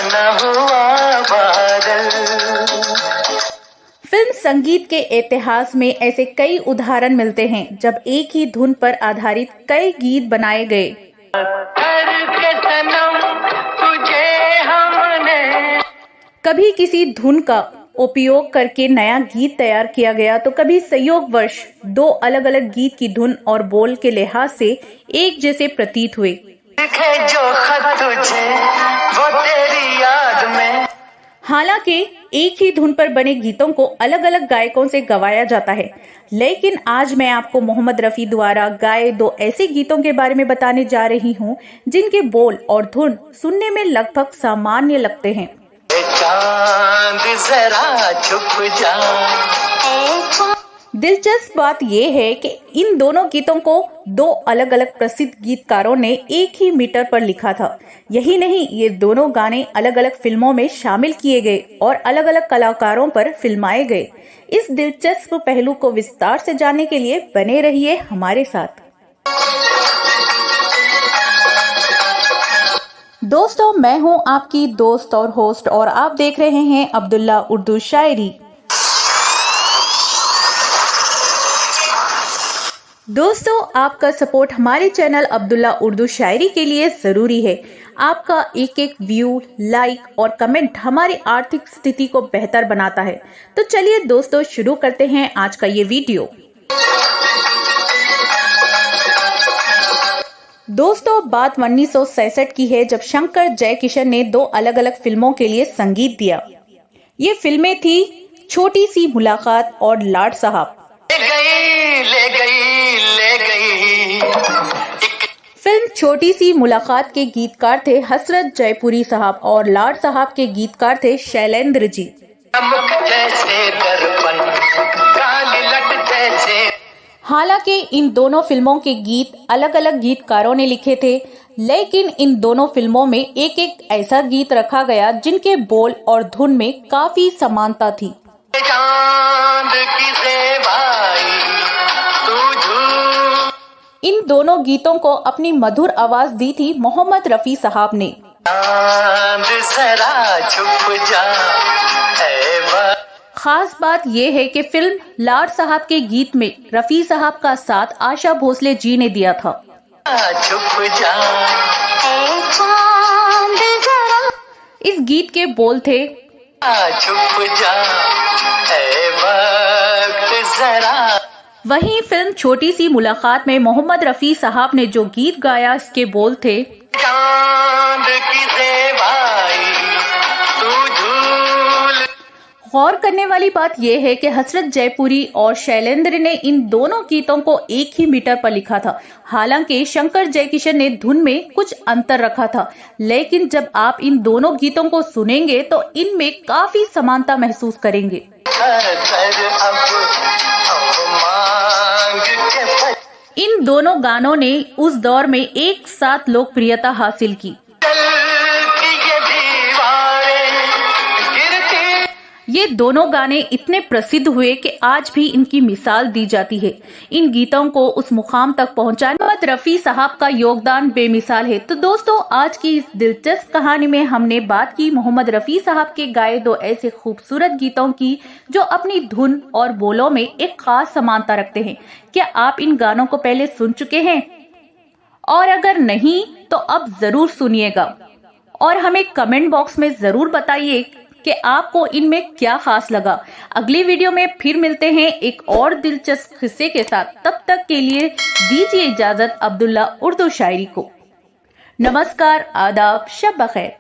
न हुआ बादल। फिल्म संगीत के इतिहास में ऐसे कई उदाहरण मिलते हैं जब एक ही धुन पर आधारित कई गीत बनाए गए। कभी किसी धुन का उपयोग करके नया गीत तैयार किया गया तो कभी संयोगवश दो अलग अलग गीत की धुन और बोल के लिहाज से एक जैसे प्रतीत हुए। जो खत तुझे वो तेरी याद में। हालांकि एक ही धुन पर बने गीतों को अलग अलग गायकों से गवाया जाता है, लेकिन आज मैं आपको मोहम्मद रफी द्वारा गाए दो ऐसे गीतों के बारे में बताने जा रही हूं जिनके बोल और धुन सुनने में लगभग सामान्य लगते हैं। चांद जरा छुप जा। दिलचस्प बात यह है कि इन दोनों गीतों को दो अलग अलग प्रसिद्ध गीतकारों ने एक ही मीटर पर लिखा था। यही नहीं, ये दोनों गाने अलग अलग फिल्मों में शामिल किए गए और अलग अलग कलाकारों पर फिल्माए गए। इस दिलचस्प पहलू को विस्तार से जानने के लिए बने रहिए हमारे साथ। दोस्तों, मैं हूं आपकी दोस्त और होस्ट और आप देख रहे हैं अब्दुल्ला उर्दू शायरी। दोस्तों, आपका सपोर्ट हमारे चैनल अब्दुल्ला उर्दू शायरी के लिए जरूरी है। आपका एक एक व्यू, लाइक और कमेंट हमारी आर्थिक स्थिति को बेहतर बनाता है। तो चलिए दोस्तों, शुरू करते हैं आज का ये वीडियो। दोस्तों, बात 1966 की है जब शंकर जयकिशन ने दो अलग अलग फिल्मों के लिए संगीत दिया। ये फिल्में थी छोटी सी मुलाकात और लाड साहब। फिल्म छोटी सी मुलाकात के गीतकार थे हसरत जयपुरी साहब और लाड साहब के गीतकार थे शैलेंद्र जी। हालांकि इन दोनों फिल्मों के गीत अलग अलग गीतकारों ने लिखे थे, लेकिन इन दोनों फिल्मों में एक एक ऐसा गीत रखा गया जिनके बोल और धुन में काफी समानता थी। इन दोनों गीतों को अपनी मधुर आवाज दी थी मोहम्मद रफी साहब ने। खास बात यह है कि फिल्म लाड साहब के गीत में रफी साहब का साथ आशा भोसले जी ने दिया था। इस गीत के बोल थे, वहीं फिल्म छोटी सी मुलाकात में मोहम्मद रफी साहब ने जो गीत गाया इसके बोल थे, गौर करने वाली बात यह है कि हसरत जयपुरी और शैलेंद्र ने इन दोनों गीतों को एक ही मीटर पर लिखा था। हालांकि शंकर जयकिशन ने धुन में कुछ अंतर रखा था, लेकिन जब आप इन दोनों गीतों को सुनेंगे तो इनमें काफी समानता महसूस करेंगे। इन दोनों गानों ने उस दौर में एक साथ लोकप्रियता हासिल की। ये दोनों गाने इतने प्रसिद्ध हुए कि आज भी इनकी मिसाल दी जाती है। इन गीतों को उस मुकाम तक पहुंचाने में मोहम्मद रफी साहब का योगदान बेमिसाल है। तो दोस्तों, आज की इस दिलचस्प कहानी में हमने बात की मोहम्मद रफी साहब के गाए दो ऐसे खूबसूरत गीतों की जो अपनी धुन और बोलों में एक खास समानता रखते हैं। क्या आप इन गानों को पहले सुन चुके हैं? और अगर नहीं तो अब जरूर सुनिएगा और हमें कमेंट बॉक्स में जरूर बताइए कि आपको इनमें क्या खास लगा। अगली वीडियो में फिर मिलते हैं एक और दिलचस्प किस्से के साथ। तब तक के लिए दीजिए इजाजत अब्दुल्ला उर्दू शायरी को। नमस्कार, आदाब, शब बखैर।